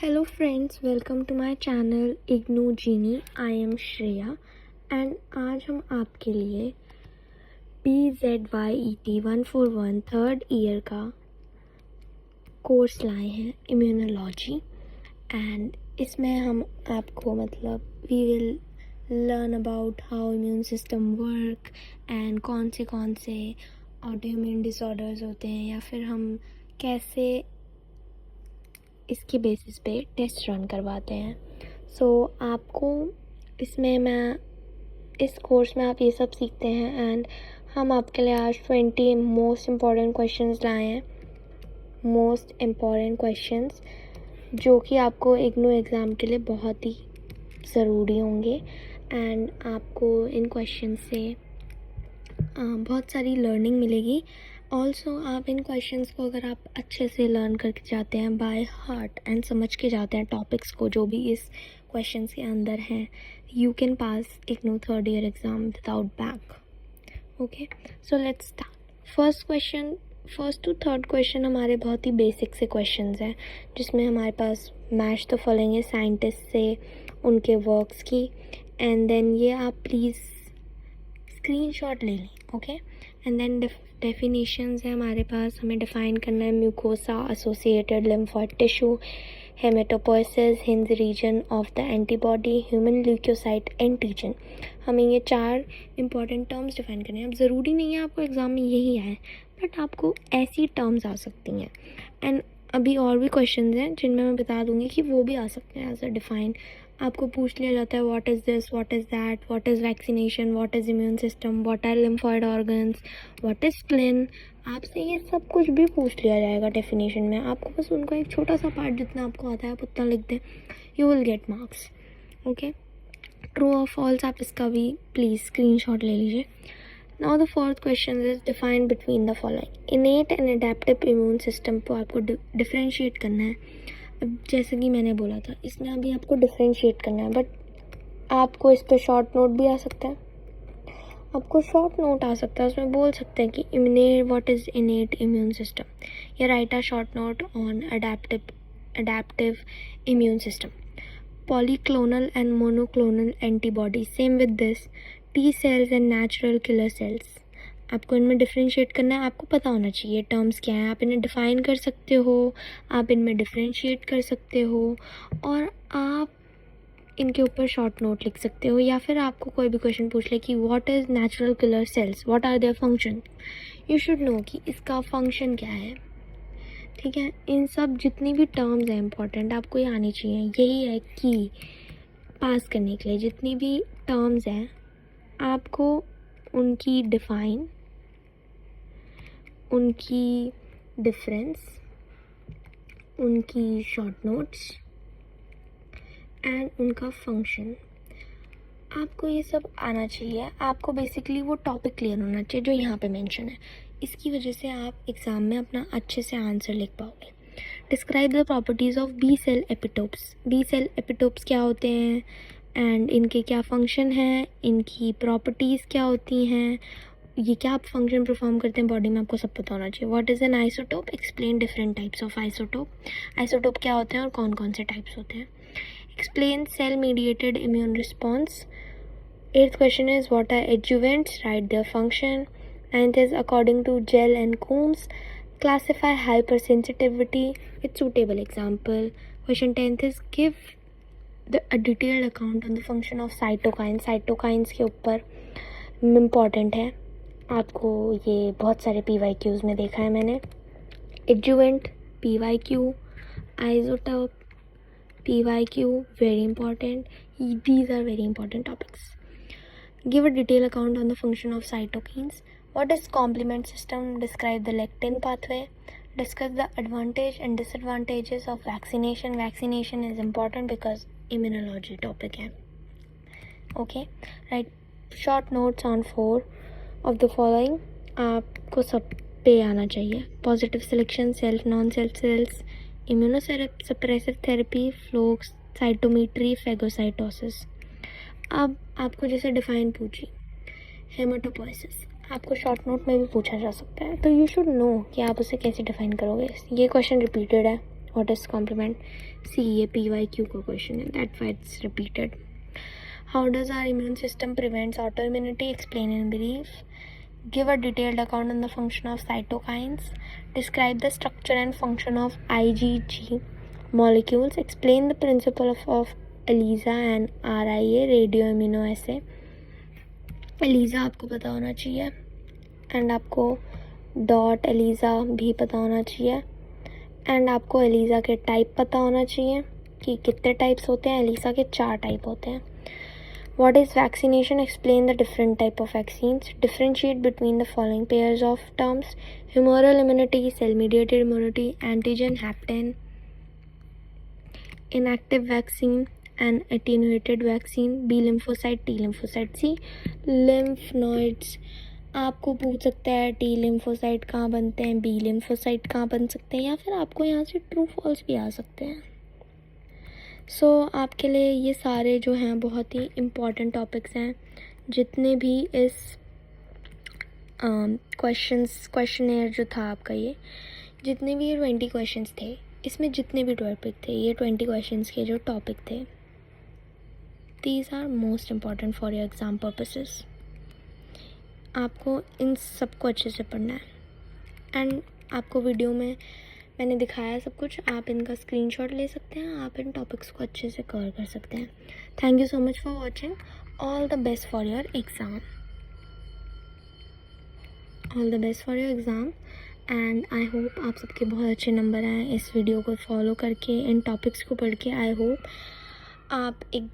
Hello friends, welcome to my channel Ignu Genie. I am Shreya and आज हम आपके लिए BZYET 141 थर्ड ईयर का कोर्स लाए हैं इम्यूनोलॉजी एंड इसमें हम आपको we will learn about how immune system work and कौन से ऑटो इम्यून डिसऑर्डर्स होते हैं या फिर हम कैसे इसके बेसिस पे टेस्ट रन करवाते हैं। आपको इसमें इस कोर्स में आप ये सब सीखते हैं एंड हम आपके लिए आज 20 मोस्ट इम्पॉर्टेंट क्वेश्चंस लाए हैं। मोस्ट इम्पॉर्टेंट क्वेश्चंस जो कि आपको इग्नू एग्ज़ाम के लिए बहुत ही ज़रूरी होंगे एंड आपको इन क्वेश्चन से बहुत सारी लर्निंग मिलेगी। ऑल्सो आप इन क्वेश्चंस को अगर आप अच्छे से लर्न करके जाते हैं बाय हार्ट एंड समझ के जाते हैं टॉपिक्स को जो भी इस क्वेश्चंस के अंदर हैं, you can pass IGNOU third year exam without back. Okay, so let's start. First to third question हमारे बहुत ही बेसिक से क्वेश्चंस हैं जिसमें हमारे पास मैच द फॉलोइंग साइंटिस्ट से उनके वर्क्स की एंड देन ये आप प्लीज़ स्क्रीनशॉट ले लें। ओके, एंड देन डेफिनेशंस है हमारे पास, हमें डिफ़ाइन करना है mucosa associated lymphoid tissue, haematopoiesis, hinge region of the antibody, human leukocyte antigen. हमें ये 4 इंपॉर्टेंट टर्म्स डिफाइन करने हैं। अब ज़रूरी नहीं है आपको एग्ज़ाम में यही आए, बट आपको ऐसी टर्म्स आ सकती हैं एंड अभी और भी क्वेश्चंस हैं जिनमें मैं बता दूंगी कि वो भी आ सकते हैं एज अ डिफाइन। आपको पूछ लिया जाता है what is this, what is that, what is vaccination, what is immune system, what are lymphoid organs, what is spleen. आपसे ये सब कुछ भी पूछ लिया जाएगा डेफिनेशन में। आपको बस उनका एक छोटा सा पार्ट जितना आपको आता है आप उतना लिख दें, you will get marks. Okay, true और फॉल्स आप इसका भी प्लीज़ स्क्रीनशॉट ले लीजिए। Now the fourth question is define between the following. Innate and adaptive immune system को आपको डिफ्रेंशिएट करना है। अब जैसे कि मैंने बोला था इसमें अभी आपको डिफ्रेंशिएट करना है, बट आपको इस पर शॉर्ट नोट भी आ सकता है। आपको शॉर्ट नोट आ सकता है, उसमें बोल सकते हैं कि innate what is innate immune system, या write a short note on adaptive immune system, polyclonal and monoclonal antibodies. Same with this, T cells and natural killer cells. आपको इनमें डिफ्रेंशिएट करना है, आपको पता होना चाहिए टर्म्स क्या हैं। आप इन्हें डिफ़ाइन कर सकते हो, आप इनमें डिफ्रेंशिएट कर सकते हो और आप इनके ऊपर शॉर्ट नोट लिख सकते हो। या फिर आपको कोई भी क्वेश्चन पूछ ले कि what is natural killer cells, what are their function, you should know कि इसका फंक्शन क्या है। ठीक है, इन सब जितनी भी टर्म्स हैं इंपॉर्टेंट आपको ये आनी चाहिए। यही है कि पास करने के लिए जितनी भी टर्म्स हैं आपको उनकी डिफ़ाइन, उनकी डिफरेंस, उनकी शॉर्ट नोट्स एंड उनका फंक्शन, आपको ये सब आना चाहिए। आपको बेसिकली वो टॉपिक क्लियर होना चाहिए जो यहाँ पे मेंशन है। इसकी वजह से आप एग्ज़ाम में अपना अच्छे से आंसर लिख पाओगे। Describe the properties of B cell epitopes. B cell epitopes क्या होते हैं एंड इनके क्या फंक्शन है, इनकी प्रॉपर्टीज़ क्या होती हैं, ये क्या आप फंक्शन परफॉर्म करते हैं बॉडी में, आपको सब पता होना चाहिए। What is an isotope, explain different types of isotope. Isotope क्या होते हैं और कौन कौन से टाइप्स होते हैं। Explain cell mediated immune response. 8th question is what are adjuvants, write their function. 9th is according to Gell and Coombs, classify hypersensitivity with suitable example. Question 10th is give a detailed account on the function of cytokines. Cytokines के ऊपर important है, आपको ये बहुत सारे PYQs में देखा है मैंने। Adjuvant PYQ, isotope PYQ, very important. These are very important topics. Give a detailed account on the function of cytokines. What is complement system? Describe the lectin pathway. Discuss the advantage and disadvantages of vaccination. Vaccination is important because immunology topic है. Okay, write short notes on 4 of the following. आपको सब पे आना चाहिए। Positive selection, self, non-self cells, immunosuppressive therapy, flow cytometry, phagocytosis. अब आपको जैसे define पूछी हेमेटोपोइसिस, आपको शॉर्ट नोट में भी पूछा जा सकता है, तो यू शुड नो कि आप उसे कैसे डिफ़ाइन करोगे। ये क्वेश्चन रिपीटेड है व्हाट इज कॉम्प्लीमेंट, सी ये PYQ का क्वेश्चन है, that why it's repeated. How does our immune system prevents auto immunity, explain in brief. Give a detailed account on the function of cytokines. Describe the structure and function of IgG molecules. Explain the principle of ELISA and RIA, radio immunoassay. ELISA आपको पता होना चाहिए and आपको dot ELISA भी पता होना चाहिए and आपको ELISA के टाइप पता होना चाहिए कि कितने टाइप्स होते हैं. ELISA के 4 टाइप होते हैं. What is vaccination? Explain the different type of vaccines. Differentiate between the following pairs of terms: humoral immunity, cell-mediated immunity, antigen, hapten, inactive vaccine, and attenuated vaccine, B lymphocyte, T lymphocyte. C lymph nodes. आपको पूछ सकता है T lymphocyte कहाँ बनते हैं, B lymphocyte कहाँ बन सकते हैं, या फिर आपको यहाँ से ट्रू फॉल्स भी आ सकते हैं. सो आपके लिए ये सारे जो हैं बहुत ही इम्पॉर्टेंट टॉपिक्स हैं. जितने भी इस क्वेश्चनेयर जो था आपका, ये जितने भी ये 20 क्वेश्चंस थे, इसमें जितने भी टॉपिक थे, ये 20 क्वेश्चंस के जो टॉपिक थे, these are most important for your exam purposes. आपको इन सबको अच्छे से पढ़ना है एंड आपको वीडियो में मैंने दिखाया सब कुछ, आप इनका स्क्रीनशॉट ले सकते हैं, आप इन टॉपिक्स को अच्छे से कवर कर सकते हैं. Thank you so much for watching. All the best for your exam. All the best for your exam and I hope आप सबके बहुत अच्छे नंबर आए इस वीडियो को फॉलो करके, इन टॉपिक्स को पढ़ के. आई होप आप एकदम